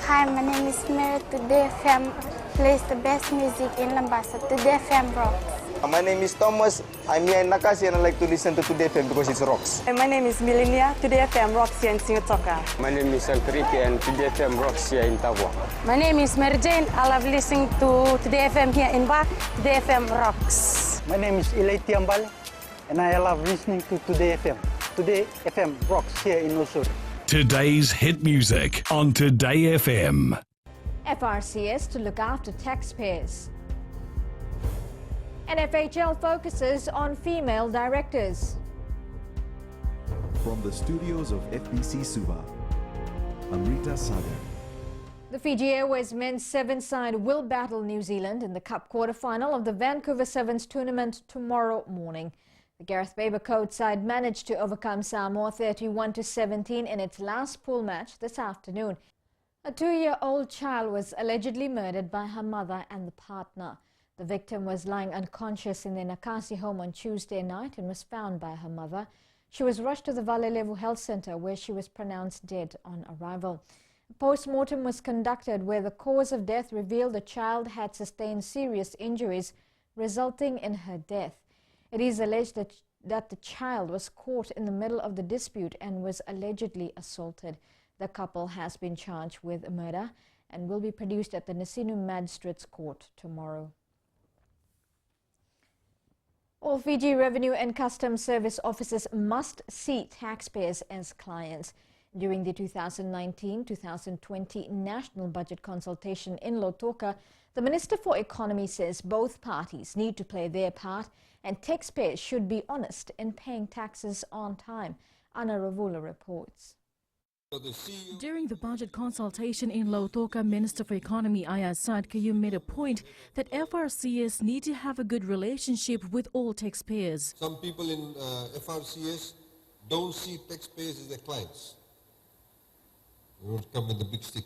Hi, my name is Mary. Today FM plays the best music in Lambasa. Today FM rocks. My name is Thomas. I'm here in Nakasi and I like to listen to Today FM because it rocks. My name is Milenia. Today FM rocks here in Singatoka. My name is Enrique and Today FM rocks here in Tavua. My name is Mary Jane. I love listening to Today FM here in Ba. Today FM rocks. My name is Ilay Tiambal and I love listening to Today FM. Today FM rocks here in Osur. Today's hit music on Today FM. FRCS to look after taxpayers. And FHL focuses on female directors. From the studios of FBC Suba, Amrita Sagar. The Fiji Airways men's sevens side will battle New Zealand in the Cup quarter-final of the Vancouver Sevens tournament tomorrow morning. The Gareth Baber coach side managed to overcome Samoa 31-17 in its last pool match this afternoon. A 2-year-old child was allegedly murdered by her mother and the partner. The victim was lying unconscious in their Nakasi home on Tuesday night and was found by her mother. She was rushed to the Valelevu Health Centre where she was pronounced dead on arrival. A post-mortem was conducted where the cause of death revealed the child had sustained serious injuries resulting in her death. It is alleged that the child was caught in the middle of the dispute and was allegedly assaulted. The couple has been charged with murder and will be produced at the Nasinu Magistrates Court tomorrow. All Fiji Revenue and Customs Service officers must see taxpayers as clients. During the 2019-2020 National Budget Consultation in Lautoka, the Minister for Economy says both parties need to play their part and taxpayers should be honest in paying taxes on time. Anna Ravula reports. During the budget consultation in Lautoka, Minister for Economy Ayaz Sadkayu made a point that FRCS need to have a good relationship with all taxpayers. Some people in FRCS don't see taxpayers as their clients. They don't come with a big stick.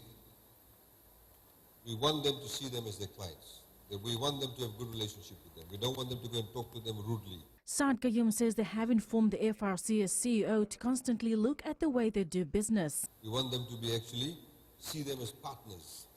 We want them to see them as their clients. We want them to have a good relationship with them. We don't want them to go and talk to them rudely. Sadkayum says they have informed the FRCS CEO to constantly look at the way they do business. We want them to be actually see them as partners.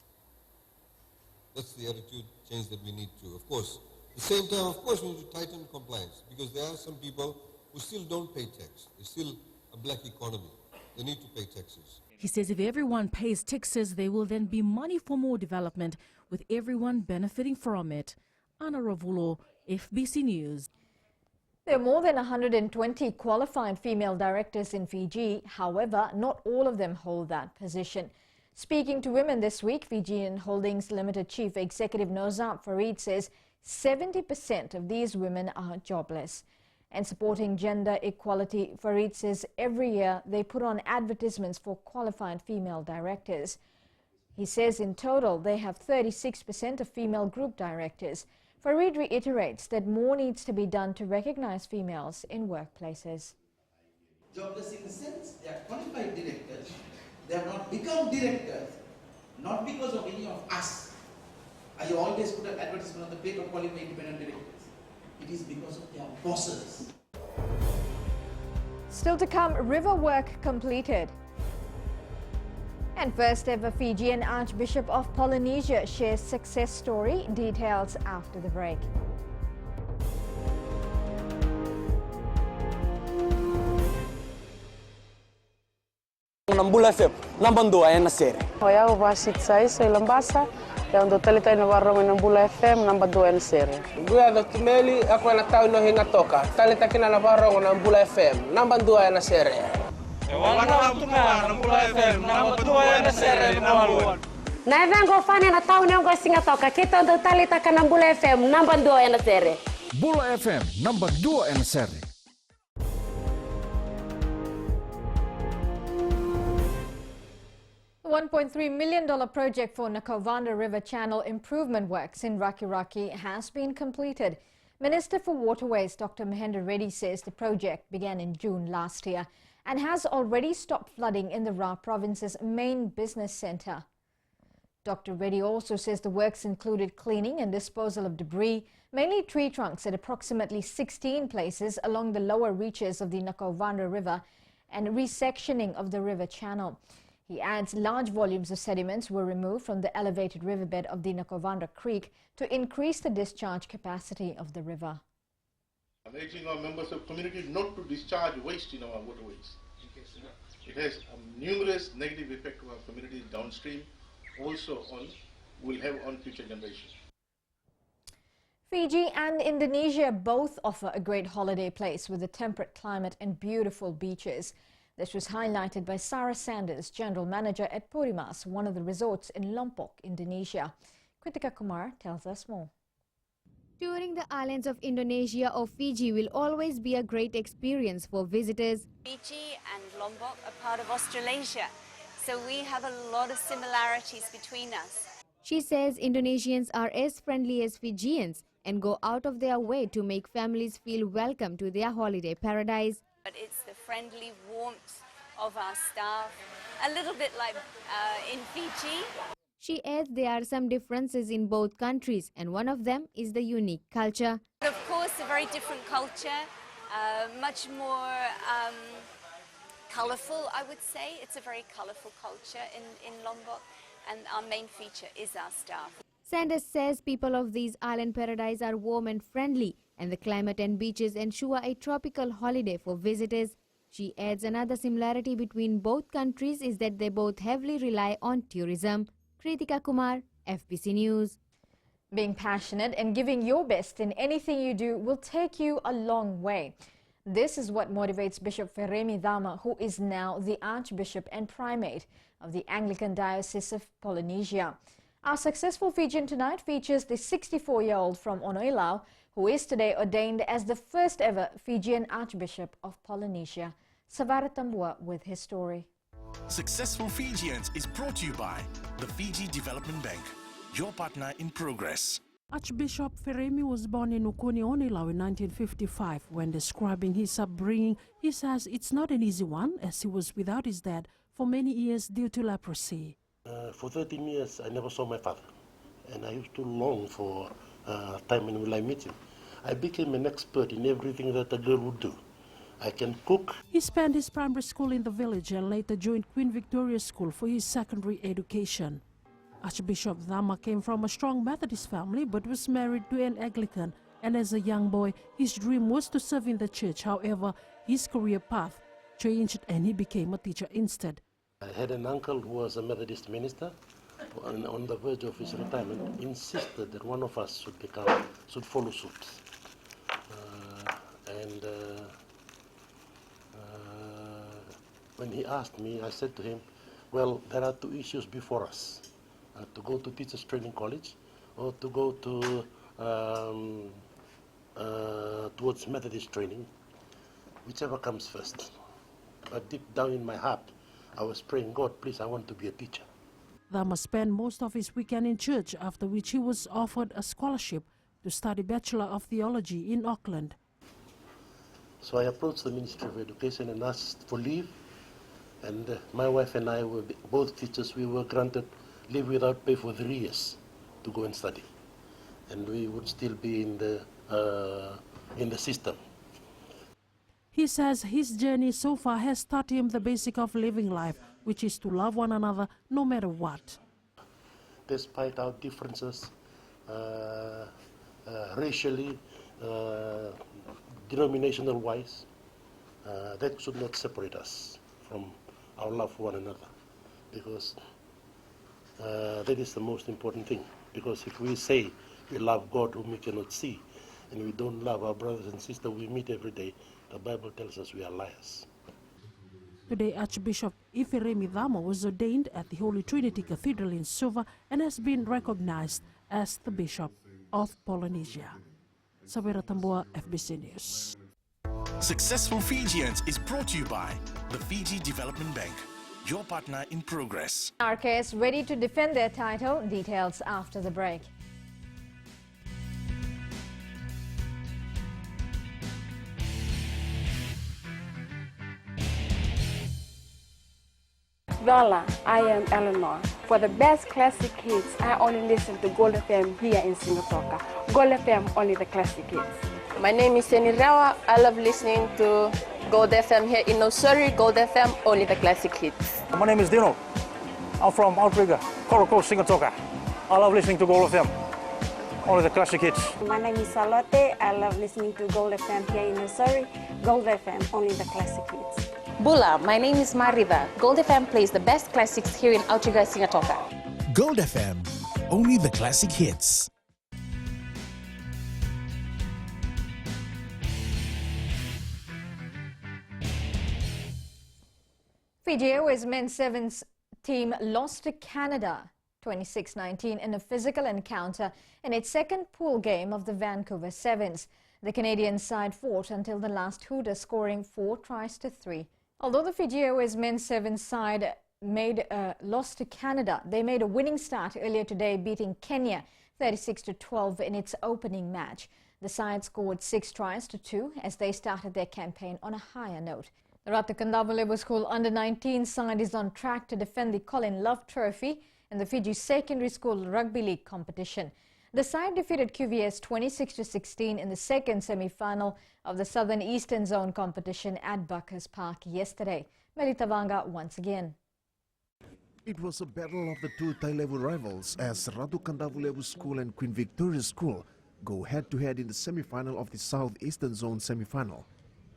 That's the attitude change that we need to. Of course, at the same time, of course, we need to tighten compliance because there are some people who still don't pay tax. It's still a black economy. They need to pay taxes. He says if everyone pays taxes, there will then be money for more development, with everyone benefiting from it. Anna Ravulo, FBC News. There are more than 120 qualified female directors in Fiji. However, not all of them hold that position. Speaking to women this week, Fijian Holdings Limited Chief Executive Nozab Farid says 70% of these women are jobless. And supporting gender equality, Farid says every year they put on advertisements for qualified female directors. He says in total they have 36% of female group directors. Farid reiterates that more needs to be done to recognize females in workplaces. Jobless in the sense they are qualified directors. They have not become directors, not because of any of us. I always put an advertisement on the plate of qualified independent directors. It is because of their bosses. Still to come, river work completed. And first ever Fijian Archbishop of Polynesia shares success story. Details after the break. Nambula FM, nambandua ya nasere. Hoya uvasit sai sa Lambasa, ya ndo talita ina warro nambula FM nambandua ya nasere. Gua do kimeli ako na tao no hinga toka. Talita kina na warro nambula FM, nambandua ya nasere. Wana mtuma nambula FM, nambandua ya nasere mwaluan. Na vengo fane na tao ngo Singatoka, kita ndo talita ka nambula FM nambandua ya nasere. Bula FM nambandua ya nasere. The $1.3 million project for Nakovanda River Channel improvement works in Raki has been completed. Minister for Waterways Dr. Mahendra Reddy says the project began in June last year and has already stopped flooding in the Ra province's main business centre. Dr. Reddy also says the works included cleaning and disposal of debris, mainly tree trunks at approximately 16 places along the lower reaches of the Nakovanda River and resectioning of the river channel. He adds large volumes of sediments were removed from the elevated riverbed of the Nakovandra Creek to increase the discharge capacity of the river. I'm urging our members of community not to discharge waste in our waterways. It has numerous negative effects on our communities downstream, also will have on future generations. Fiji and Indonesia both offer a great holiday place with a temperate climate and beautiful beaches. This was highlighted by Sarah Sanders, General Manager at Purimas, one of the resorts in Lombok, Indonesia. Kritika Kumar tells us more. Touring the islands of Indonesia or Fiji will always be a great experience for visitors. Fiji and Lombok are part of Australasia, so we have a lot of similarities between us. She says Indonesians are as friendly as Fijians and go out of their way to make families feel welcome to their holiday paradise. But it's the friendly warmth of our staff, a little bit like in Fiji. She adds there are some differences in both countries, and one of them is the unique culture. Of course, a very different culture, much more colourful, I would say. It's a very colourful culture in Lombok, and our main feature is our staff. Sanders says people of these island paradise are warm and friendly, and the climate and beaches ensure a tropical holiday for visitors. She adds another similarity between both countries is that they both heavily rely on tourism. Kritika Kumar, FBC News. Being passionate and giving your best in anything you do will take you a long way. This is what motivates Bishop Feremi Dama, who is now the Archbishop and Primate of the Anglican Diocese of Polynesia. Our successful Fijian tonight features the 64-year-old from Onoilau, who is today ordained as the first ever Fijian Archbishop of Polynesia. Savara Tambua with his story. Successful Fijians is brought to you by the Fiji Development Bank, your partner in progress. Archbishop Feremi was born in Ukuni, Onoilau in 1955. When describing his upbringing, he says it's not an easy one, as he was without his dad for many years due to leprosy. For 13 years, I never saw my father, and I used to long for time when will I meet him. I became an expert in everything that a girl would do. I can cook. He spent his primary school in the village and later joined Queen Victoria School for his secondary education. Archbishop Dama came from a strong Methodist family but was married to an Anglican, and as a young boy, his dream was to serve in the church. However, his career path changed and he became a teacher instead. I had an uncle who was a Methodist minister, on the verge of his retirement, insisted that one of us should follow suit. When he asked me, I said to him, well, there are two issues before us, to go to Teachers Training College or to go to towards Methodist training, whichever comes first. But deep down in my heart, I was praying, God, please, I want to be a teacher. Dama spent most of his weekend in church, after which he was offered a scholarship to study Bachelor of Theology in Auckland. So I approached the Ministry of Education and asked for leave, and my wife and I were both teachers. We were granted leave without pay for 3 years to go and study, and we would still be in the system. He says his journey so far has taught him the basic of living life, which is to love one another no matter what. Despite our differences, racially, denominational-wise, that should not separate us from our love for one another, because that is the most important thing. Because if we say we love God whom we cannot see, and we don't love our brothers and sisters we meet every day, the Bible tells us we are liars. Today, Archbishop Feremi Dama was ordained at the Holy Trinity Cathedral in Suva and has been recognized as the Bishop of Polynesia. Savera Tambua, FBC News. Successful Fijians is brought to you by the Fiji Development Bank, your partner in progress. RKS ready to defend their title. Details after the break. Voila, I am Eleanor. For the best classic hits, I only listen to Gold FM here in Singapore. Gold FM, only the classic hits. My name is Seni Rawa. I love listening to Gold FM here in Nosuri, Gold FM, only the classic hits. My name is Dino. I'm from Outrigger, Koroko, Singatoka. I love listening to Gold FM, only the classic hits. My name is Salote. I love listening to Gold FM here in Nosuri, Gold FM, only the classic hits. Bula, my name is Marida. Gold FM plays the best classics here in Outrigger, Singatoka. Gold FM, only the classic hits. Fiji Airways men's sevens team lost to Canada 26-19 in a physical encounter in its second pool game of the Vancouver Sevens. The Canadian side fought until the last hooter, scoring 4 tries to 3. Although the Fiji Airways men's sevens side lost to Canada, they made a winning start earlier today, beating Kenya 36-12 in its opening match. The side scored 6 tries to 2 as they started their campaign on a higher note. The Ratukandava School Under-19 side is on track to defend the Colin Love Trophy in the Fiji Secondary School Rugby League competition. The side defeated QVS 26-16 in the second semi-final of the Southern Eastern Zone competition at Buckers Park yesterday. Melitavanga once again. It was a battle of the two Thai-level rivals as Ratukandava School and Queen Victoria School go head-to-head in the semi-final of the Southeastern Zone semi-final.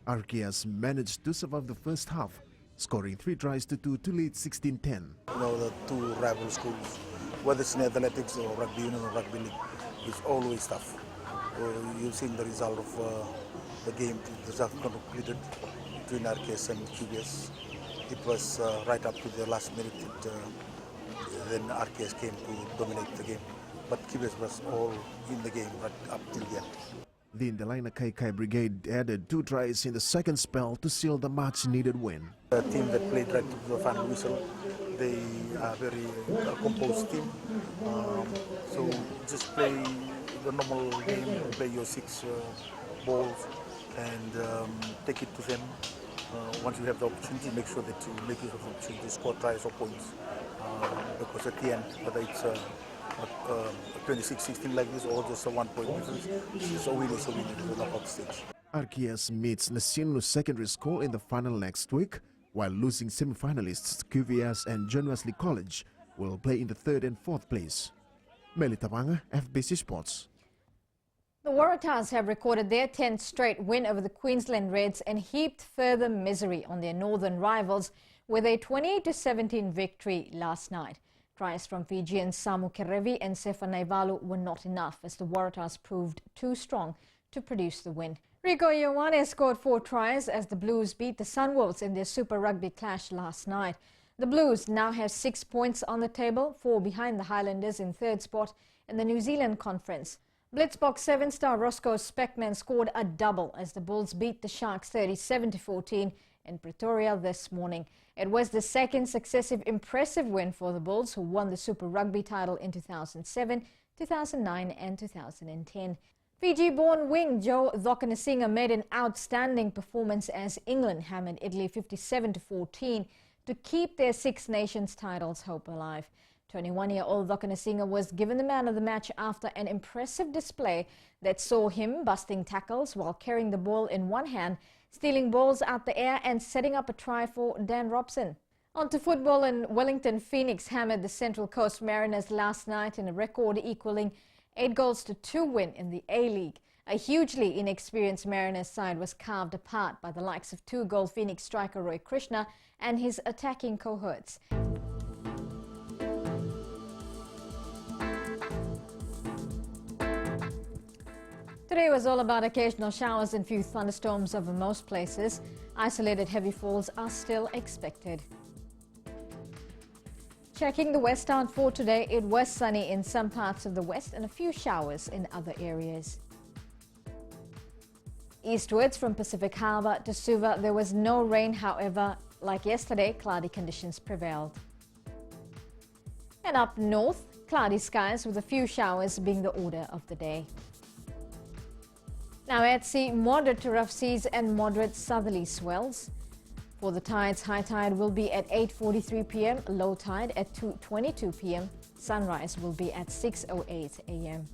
RKS managed to survive the first half, scoring 3 tries to 2 to lead 16-10. You know, the two rival schools, whether it's in athletics or rugby union or rugby league, it's always tough. You've seen the result of the game, the result completed between RKS and QBS. It was right up to the last minute then RKS came to dominate the game. But QBS was all in the game right up till the end. The Indalina Kaikai Brigade added 2 tries in the second spell to seal the much-needed win. The team that played right to the final whistle, they are very composed team. So just play the normal game, play your 6 balls and take it to them. Once you have the opportunity, make sure that you make use of the opportunity to score tries or points. Because at the end, whether it's 26-16 like this or just a 1 point difference, it's a win in the knockout stage. RKS meets Nasinu Secondary School in the final next week, while losing semi-finalists QVS and John Wesley College will play in the 3rd and 4th place. Melitavanga, FBC Sports. The Waratahs have recorded their 10th straight win over the Queensland Reds and heaped further misery on their northern rivals with a 28-17 victory last night. Tries from Fijians Samu Kerevi and Sefa Naivalu were not enough as the Waratahs proved too strong to produce the win. Rico Ioane scored 4 tries as the Blues beat the Sunwolves in their Super Rugby clash last night. The Blues now have 6 points on the table, 4 behind the Highlanders in 3rd spot in the New Zealand Conference. Blitzbox 7-star Roscoe Speckman scored a double as the Bulls beat the Sharks 37-14 in Pretoria this morning. It was the second successive impressive win for the Bulls, who won the Super Rugby title in 2007, 2009 and 2010. Fiji-born wing Joe Dhokanasiga made an outstanding performance as England hammered Italy 57-14 to keep their Six Nations titles hope alive. 21-year-old Dhokanasiga was given the man of the match after an impressive display that saw him busting tackles while carrying the ball in one hand, stealing balls out the air and setting up a try for Dan Robson. On to football, in Wellington, Phoenix hammered the Central Coast Mariners last night in a record equaling 8-2 win in the A-League. A hugely inexperienced Mariners side was carved apart by the likes of 2-goal Phoenix striker Roy Krishna and his attacking cohorts. Today was all about occasional showers and few thunderstorms over most places. Isolated heavy falls are still expected. Checking the west out for today, it was sunny in some parts of the west and a few showers in other areas. Eastwards from Pacific Harbour to Suva, there was no rain. However, like yesterday, cloudy conditions prevailed. And up north, cloudy skies with a few showers being the order of the day. Now at sea, moderate to rough seas and moderate southerly swells. For the tides, high tide will be at 8:43 p.m, low tide at 2:22 p.m, sunrise will be at 6:08 a.m.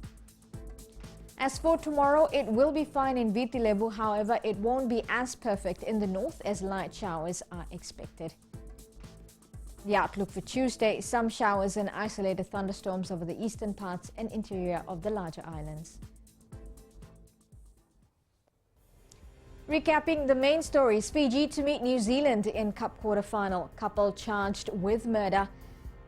As for tomorrow, it will be fine in Viti Levu. However, it won't be as perfect in the north as light showers are expected. The outlook for Tuesday, some showers and isolated thunderstorms over the eastern parts and interior of the larger islands. Recapping the main stories, Fiji to meet New Zealand in Cup quarter-final. Couple charged with murder,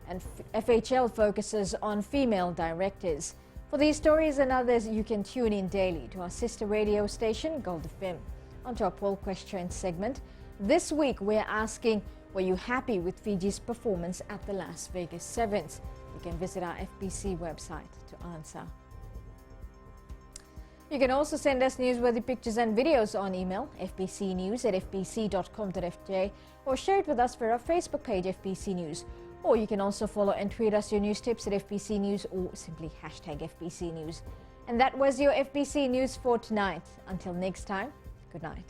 and FHL focuses on female directors. For these stories and others, you can tune in daily to our sister radio station, Gold FM. On to our poll question segment. This week, we're asking, were you happy with Fiji's performance at the Las Vegas Sevens? You can visit our FBC website to answer. You can also send us newsworthy pictures and videos on email, fbcnews@fbc.com.fj, or share it with us for our Facebook page, FBC News. Or you can also follow and tweet us your news tips at FBC News or simply hashtag FBC News. And that was your FBC News for tonight. Until next time, good night.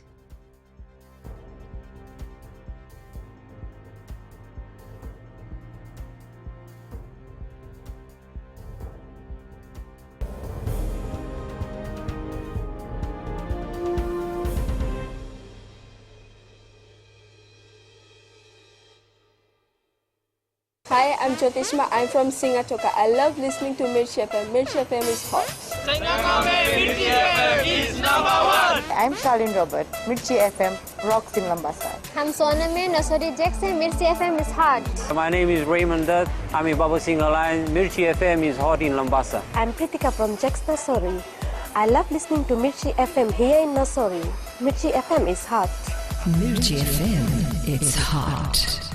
Hi, I'm Jyotishma. I'm from Singatoka. I love listening to Mirchi FM. Mirchi FM is hot. Mirchi FM is #1. I'm Charlene Robert. Mirchi FM rocks in Lambasa. I'm Soname Nasodi Jackson. Mirchi FM is hot. My name is Raymond Dutt. I'm a Baba Singh Alliance. Mirchi FM is hot in Lambasa. I'm Pritika from Jax Nasori. I love listening to Mirchi FM here in Nasori. Mirchi FM is hot. Mirchi FM, it's hot.